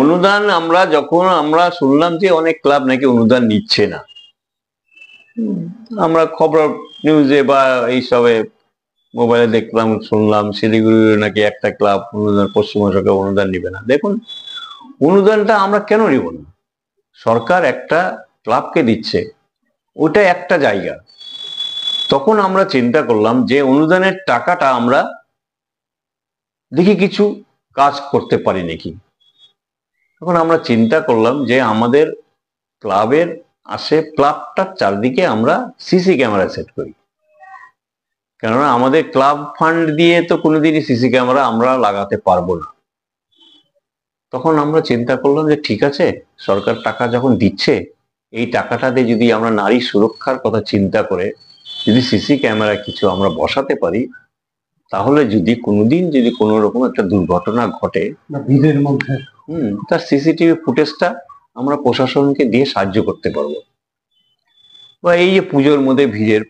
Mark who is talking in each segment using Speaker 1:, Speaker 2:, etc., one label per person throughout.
Speaker 1: অনুদান যখন আমরা শুনলাম যে অনেক ক্লাব নাকি অনুদান নিচ্ছে না, আমরা খবর নিউজে বা এইসবে মোবাইলে দেখলাম, শুনলাম শিলিগুড়ির নাকি একটা ক্লাব অনুদান, পশ্চিমবঙ্গ সরকার অনুদান নিবে না। দেখুন, অনুদানটা আমরা কেন নিব না? সরকার একটা ক্লাবকে দিচ্ছে, ওটা একটা জায়গা। তখন আমরা চিন্তা করলাম যে অনুদানের টাকাটা আমরা দেখি কিছু কাজ করতে পারি নাকি। তখন আমরা চিন্তা করলাম যে আমাদের ক্লাবের ক্লাবটার চারদিকে আমরা সিসি ক্যামেরা সেট করি, কেননা আমাদের ক্লাব ফান্ড দিয়ে তো কোনোদিনই সিসি ক্যামেরা আমরা লাগাতে পারবো না। তখন আমরা চিন্তা করলাম যে ঠিক আছে, সরকার টাকা যখন দিচ্ছে, এই টাকাটা দিয়ে যদি আমরা নারী সুরক্ষার কথা চিন্তা করে যদি সিসি ক্যামেরা কিছু আমরা বসাতে পারি, তাহলে যদি কোনোদিন যদি কোনো রকম একটা দুর্ঘটনা ঘটে
Speaker 2: ভিড়ের মধ্যে,
Speaker 1: তার সিসিটিভি ফুটেজটা আমরা প্রশাসনকে দিয়ে সাহায্য করতে পারবো। বা এই যে পুজোর মধ্যে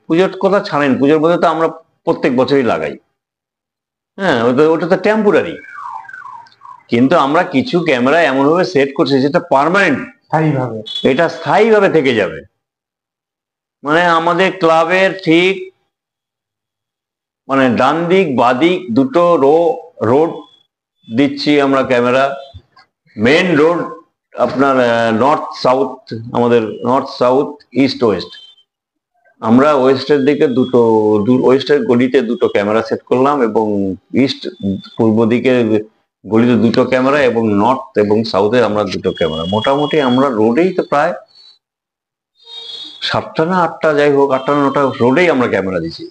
Speaker 1: পুজোর কথা ছাড়েন, পুজোর মধ্যে তো আমরা প্রত্যেক বছরই লাগাই, হ্যাঁ, ওটা তো টেম্পোরারি। কিন্তু আমরা কিছু ক্যামেরা এমনভাবে সেট করছি যেটা পার্মানেন্ট,
Speaker 2: স্থায়ীভাবে,
Speaker 1: এটা স্থায়ীভাবে থেকে যাবে। মানে আমাদের ক্লাবের ঠিক ডান দিক বাদিক দুটো রোড দিচ্ছি আমরা ক্যামেরা। মেন রোড আপনার নর্থ সাউথ, আমাদের নর্থ সাউথ ইস্ট ওয়েস্ট, আমরা ওয়েস্টের দিকে ওয়েস্টের গলিতে দুটো ক্যামেরা সেট করলাম, এবং ইস্ট পূর্ব দিকে গলিতে দুটো ক্যামেরা, এবং নর্থ এবং সাউথে আমরা দুটো ক্যামেরা। মোটামুটি আমরা রোডেই তো প্রায় 7টা না 8টা, যাই হোক 8টা 9টা রোডেই আমরা ক্যামেরা দিচ্ছি।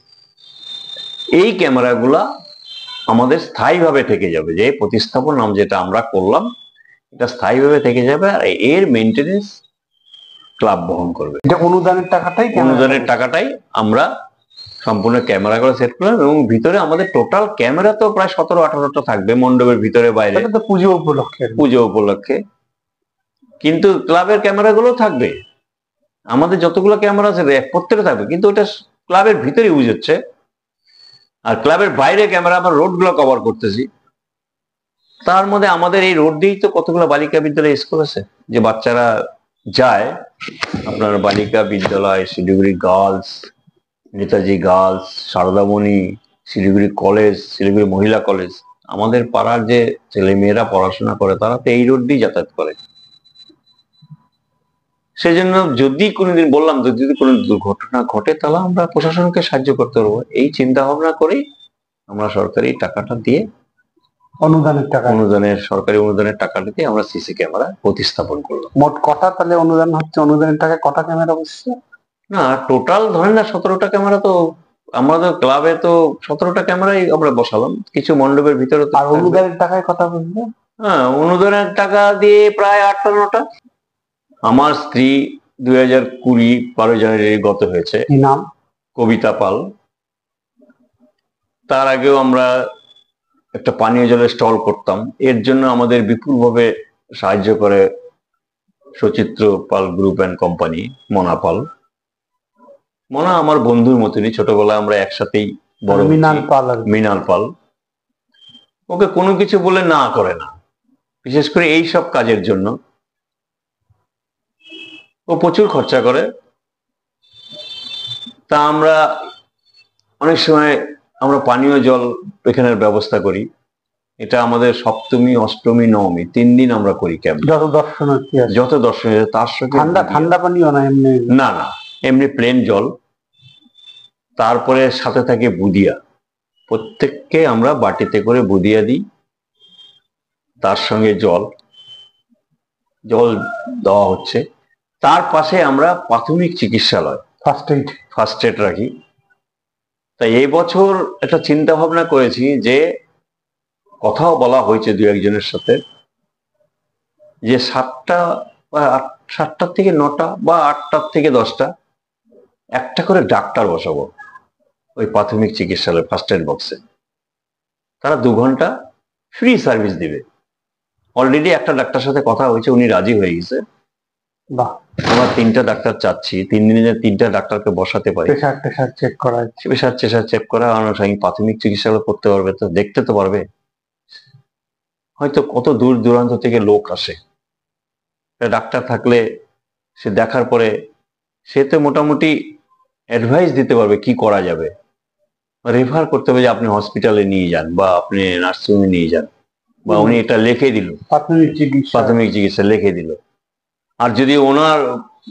Speaker 1: এই ক্যামেরাগুলা আমাদের স্থায়ীভাবে থেকে যাবে, যে প্রতিস্থাপন যেটা আমরা করলাম এটা স্থায়ীভাবে থেকে যাবে, আর এর মেনটেনেন্স ক্লাব বহন করবে।
Speaker 2: এটা অনুদানের টাকাটাই
Speaker 1: আমরা সম্পূর্ণ ক্যামেরা করে সেট করলাম। এবং ভিতরে আমাদের টোটাল ক্যামেরা তো প্রায় 17-18টা থাকবে মণ্ডপের ভিতরে বাইরে, পুজো উপলক্ষে। কিন্তু ক্লাবের ক্যামেরাগুলো থাকবে, আমাদের যতগুলো ক্যামেরা আছে প্রত্যেকে থাকবে, কিন্তু ওটা ক্লাবের ভিতরে ইউজ হচ্ছে। আর ক্লাবের বাইরে ক্যামেরা আমরা রোডগুলো কভার করতেছি। তার মধ্যে আমাদের এই রোড দিয়েই তো কতগুলো বালিকা বিদ্যালয় স্কুল আছে, যে বাচ্চারা যায়। আপনার বালিকা বিদ্যালয়, Siliguri girls, Netaji girls, Saradamani, Siliguri college, Siliguri মহিলা কলেজ, আমাদের পাড়ার যে ছেলে মেয়েরা পড়াশোনা করে তারা তো এই রোড দিয়ে যাতায়াত করে। সেই জন্য যদি কোনোদিন বললাম, যদি কোনো দুর্ঘটনা ঘটে তাহলে আমরা প্রশাসনকে সাহায্য করতে পারবো। এই চিন্তা ভাবনা করেই আমরা সরকারি টাকাটা দিয়ে, সরকারি অনুদানের টাকাটা দিয়ে আমরা সিসি ক্যামেরা প্রতিস্থাপন করলাম।
Speaker 2: মোট কটা তাহলে অনুদান হচ্ছে? অনুদানের টাকায় কটা ক্যামেরা বসছে?
Speaker 1: না, টোটাল ধরেন না 17টা ক্যামেরা। তো আমাদের ক্লাবে তো 17টা ক্যামেরাই আমরা বসালাম, কিছু মণ্ডপের ভিতরে।
Speaker 2: আর অনুদানের টাকায় কটা বসবে?
Speaker 1: হ্যাঁ, অনুদানের টাকা দিয়ে প্রায় 8টা 9টা। আমার স্ত্রী 2020 12 জানুয়ারি গত হয়েছে।
Speaker 2: কি নাম?
Speaker 1: কবিতা পাল। তার আগেও আমরা একটা পানীয় জলের স্টল করতাম, এর জন্য আমাদের বিপুলভাবে সাহায্য করে সচিত্র পাল গ্রুপ অ্যান্ড কোম্পানি, মনা পাল। মনা আমার বন্ধুর মতনই, ছোটবেলায় আমরা একসাথেই বড়। মৃণাল পাল, ওকে কোনো কিছু বলে না করে না, বিশেষ করে এই সব কাজের জন্য। ও প্রচুর খরচা করে। তা আমরা অনেক সময় আমরা পানীয় জল এখানের ব্যবস্থা করি। এটা আমাদের সপ্তমী, অষ্টমী, নবমী 3 দিন আমরা করি ক্যাম্প। যত দর্শনার্থী তার সঙ্গে
Speaker 2: ঠান্ডা পানীয় না, এমনি
Speaker 1: না, এমনি প্লেন জল। তারপরে সাথে থাকে বুদিয়া, প্রত্যেককে আমরা বাটিতে করে বুদিয়া দিই, তার সঙ্গে জল দেওয়া হচ্ছে। তার পাশে আমরা প্রাথমিক চিকিৎসালয়, ফার্স্ট এড রাখি। তাই এই বছর একটা চিন্তা ভাবনা করেছি, যে কথাও বলা হয়েছে 2-1 জনের সাথে, যে 7টার থেকে 9টা বা 8টার থেকে 10টা একটা করে ডাক্তার বসাবো ওই প্রাথমিক চিকিৎসালয় ফার্স্ট এড বক্সে। তারা 2 ঘন্টা ফ্রি সার্ভিস দিবে। অলরেডি একটা ডাক্তার সাথে কথা হয়েছে, উনি রাজি হয়ে গেছে। আমরা 3টা ডাক্তার চাচ্ছি, 3 দিনে 3টা ডাক্তারকে বসাতে পারি। প্রেশার চেক করা, প্রাথমিক চিকিৎসালয় করতে পারবে, তো দেখতে তো পারবে। হয়তো কত দূর দূরান্ত থেকে লোক আসে, ডাক্তার থাকলে সে দেখার পরে সে তো মোটামুটি অ্যাডভাইস দিতে পারবে কি করা যাবে, রেফার করতে হবে যে আপনি হসপিটালে নিয়ে যান বা আপনি নার্সিংহোমে নিয়ে যান, বা উনি এটা লিখে দিল, প্রাথমিক চিকিৎসা লিখে দিল। আর যদি ওনার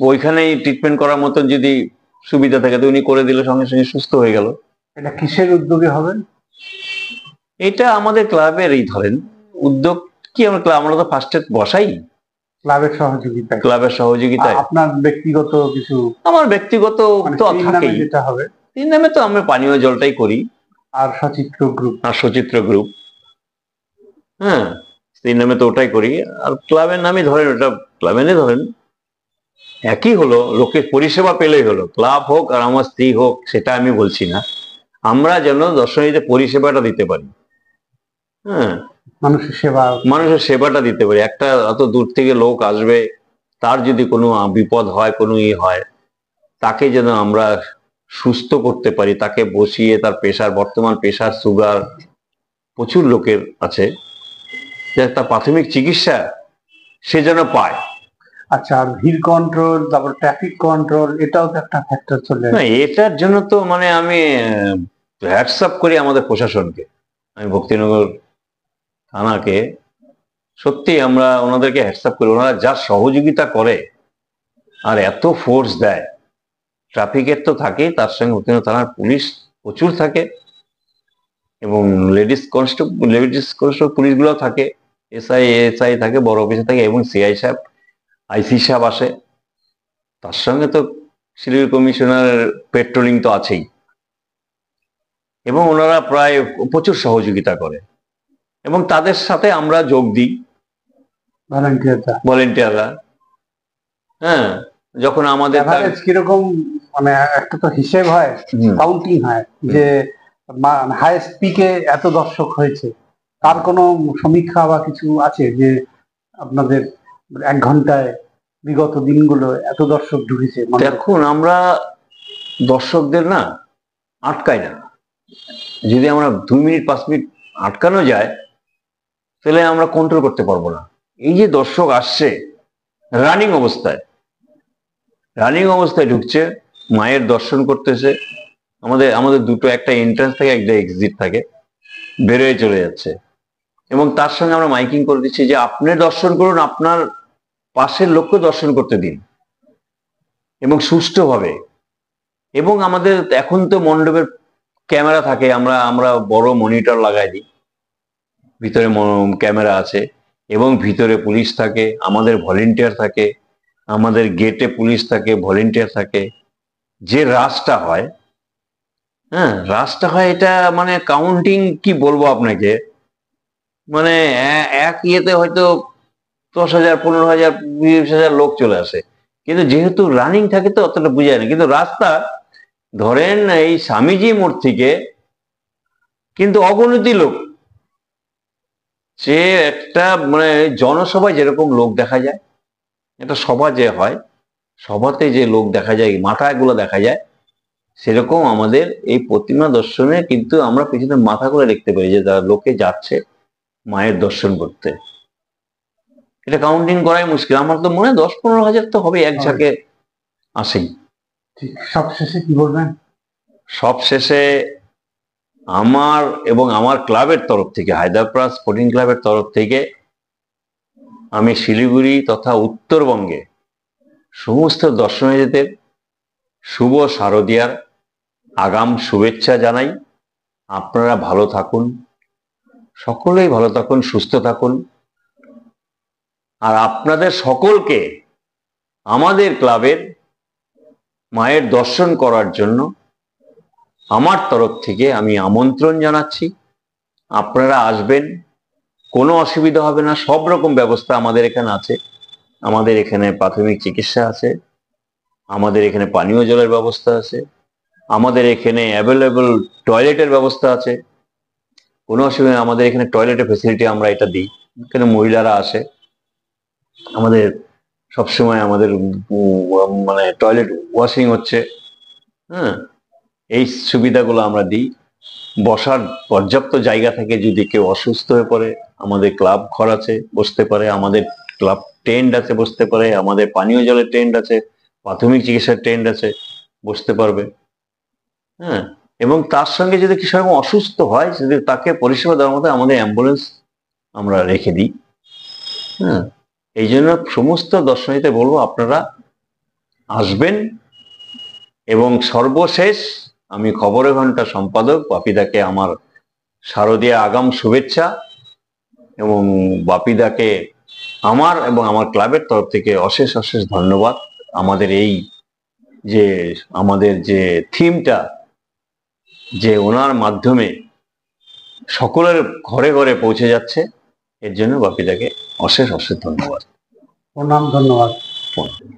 Speaker 1: ওইখানেই ট্রিটমেন্ট করার মতো যদি সুবিধা থাকে তো উনি করে দিলে সঙ্গে সঙ্গে সুস্থ হয়ে গেল।
Speaker 2: এটা কিসের উদ্যোগে হবে?
Speaker 1: এটা আমাদের ক্লাবেরই ধরেন উদ্যোগ। কি আমরা তো ফার্স্ট এড বসাই ক্লাবের সহযোগিতায়।
Speaker 2: আপনার ব্যক্তিগত কিছু?
Speaker 1: আমার ব্যক্তিগত তো থাকেই,
Speaker 2: যেটা হবে
Speaker 1: 3 নামে তো আমরা পানীয় জলটাই করি,
Speaker 2: আর সচিত্র গ্রুপ।
Speaker 1: হ্যাঁ, 3 নামে তো ওটাই করি। আর ক্লাবের নামই ধরেন, ওটা ক্লাবের ধরেন একই হলো, লোকের পরিষেবা পেলেই হলো। ক্লাব হোক আর আমার স্ত্রী হোক সেটা আমি বলছি না, আমরা যেন দর্শনীদের পরিষেবাটা দিতে পারি। হ্যাঁ, মানুষের সেবাটা দিতে পারি। একটা এত দূর থেকে লোক আসবে, তার যদি কোনো বিপদ হয়, কোনো হয়, তাকে যেন আমরা সুস্থ করতে পারি, তাকে বসিয়ে তার প্রেশার, বর্তমান প্রেশার সুগার প্রচুর লোকের আছে, যে তার প্রাথমিক চিকিৎসা সে যেন পায়।
Speaker 2: আচ্ছা, আর ভিড় কন্ট্রোল, তারপর ট্রাফিক কন্ট্রোল, এটাও তো একটা ফ্যাক্টর চলে
Speaker 1: না, এটার জন্য তো মানে আমি হ্যাটসঅ্যাপ করি আমাদের প্রশাসনকে, আমি ভক্তিনগর থানাকে সত্যি আমরা ওনাদেরকে হ্যাটসঅ্যাপ করি। ওনারা যা সহযোগিতা করে আর এত ফোর্স দেয়, ট্রাফিকের তো থাকেই, তার সঙ্গে ভক্তিনগর থানার পুলিশ প্রচুর থাকে, এবং লেডিস কনস্টেবল পুলিশগুলো থাকে, এসআই থাকে, বড় অফিসে থাকে, এবং সিআই সাহেব, আইসি সাহেব আসে। তার সঙ্গে তো শিলিগুড়ি কমিশনার পেট্রোলিং তো আছেই, এবং ওনারা প্রায় প্রচুর সহযোগিতা করে, এবং তাদের সাথে আমরা যোগ দিই ভলেন্টিয়াররা। হ্যাঁ, যখন আমাদের
Speaker 2: কিরকম মানে একটা তো হিসেব হয়, কাউন্টিং হয় যে হাইয়েস্ট পিকে এত দর্শক হয়েছে, তার কোনো সমীক্ষা বা কিছু আছে যে আপনাদের 1 ঘন্টায় বিগত দিনগুলো এত দর্শক ঢুকেছে?
Speaker 1: দেখুন, আমরা দর্শকদের না আটকাই না। যদি আমরা 2 মিনিট 5 মিনিট আটকানো যায় তাহলে আমরা কন্ট্রোল করতে পারবো না। এই যে দর্শক আসছে রানিং অবস্থায় ঢুকছে, মায়ের দর্শন করতেছে, আমাদের দুটো, একটা এন্ট্রান্স থাকে, একটা এক্সিট থাকে, বেরোয় চলে যাচ্ছে, এবং তার সঙ্গে আমরা মাইকিং করে দিচ্ছি যে আপনি দর্শন করুন, আপনার পাশের লোককে দর্শন করতে দিন, এবং সুষ্ঠুভাবে। এবং আমাদের এখন তো মণ্ডপের ক্যামেরা থাকে, আমরা বড় মনিটর লাগাই দিই, ভিতরে ক্যামেরা আছে, এবং ভিতরে পুলিশ থাকে, আমাদের ভলেন্টিয়ার থাকে, আমাদের গেটে পুলিশ থাকে, ভলেন্টিয়ার থাকে। যে রাসটা হয়, এটা মানে কাউন্টিং কি বলবো আপনাকে, মানে এক ইয়েতে হয়তো 10,000, 15,000, 20,000 লোক চলে আসে, কিন্তু যেহেতু রানিং থাকে তো অতটা বুঝায় না। কিন্তু রাস্তা ধরেন এই স্বামীজি মোড় থেকে কিন্তু অগণিত লোক, সে একটা মানে জনসভায় যেরকম লোক দেখা যায়, একটা সভা যে হয়, সভাতে যে লোক দেখা যায়, মাথাগুলো দেখা যায়, সেরকম আমাদের এই প্রতিমা দর্শনে কিন্তু আমরা পিছনে মাথাগুলো দেখতে পাই যে তারা লোকে যাচ্ছে মায়ের দর্শন করতে। এটা কাউন্টিং করাই মুশকিল। আমার তো মনে হয় 10-15,000 তো হবে এক ঝাঁকে আসেই।
Speaker 2: সবশেষে কি বলবেন?
Speaker 1: সবশেষে আমার এবং আমার ক্লাবের তরফ থেকে, হায়দ্রাবাদ স্পোর্টিং ক্লাবের তরফ থেকে, আমি শিলিগুড়ি তথা উত্তরবঙ্গে সমস্ত দর্শনার্থীদের শুভ শারদিয়ার আগাম শুভেচ্ছা জানাই। আপনারা ভালো থাকুন, সকলেই ভালো থাকুন, সুস্থ থাকুন। আর আপনাদের সকলকে আমাদের ক্লাবের মায়ের দর্শন করার জন্য আমার তরফ থেকে আমি আমন্ত্রণ জানাচ্ছি। আপনারা আসবেন, কোনো অসুবিধা হবে না, সব রকম ব্যবস্থা আমাদের এখানে আছে। আমাদের এখানে প্রাথমিক চিকিৎসা আছে, আমাদের এখানে পানীয় জলের ব্যবস্থা আছে, আমাদের এখানে অ্যাভেলেবল টয়লেটের ব্যবস্থা আছে। কোনো অসুবিধা, আমাদের এখানে টয়লেটের ফেসিলিটি আমরা এটা দিই। এখানে মহিলারা আসে, আমাদের সবসময় আমাদের মানে টয়লেট ওয়াশিং হচ্ছে, এই সুবিধাগুলো আমরা দিই। বসার পর্যাপ্ত জায়গা থেকে, যদি কেউ অসুস্থ হয়ে পড়ে আমাদের ক্লাব ঘর আছে, বসতে পারে। আমাদের ক্লাব টেন্ট আছে, বসতে পারে, আমাদের পানীয় জলের টেন্ট আছে, প্রাথমিক চিকিৎসার টেন্ট আছে, বসতে পারবে। হ্যাঁ, এবং তার সঙ্গে যদি কিছু রকম অসুস্থ হয়, যদি তাকে পরিষেবা দেওয়ার মতো আমাদের অ্যাম্বুলেন্স আমরা রেখে দিই। হ্যাঁ, এই জন্য সমস্ত দর্শনীতে বলবো আপনারা আসবেন। এবং সর্বশেষ আমি খবরের ঘন্টা সম্পাদক বাপিদাকে আমার শারদীয়া আগাম শুভেচ্ছা, এবং বাপিদাকে আমার এবং আমার ক্লাবের তরফ থেকে অশেষ অশেষ ধন্যবাদ। আমাদের এই যে আমাদের যে থিমটা, যে ওনার মাধ্যমে সকলের ঘরে ঘরে পৌঁছে যাচ্ছে, এর জন্য বাপিদাকে অশেষ অশেষ ধন্যবাদ।
Speaker 2: প্রণাম, ধন্যবাদ।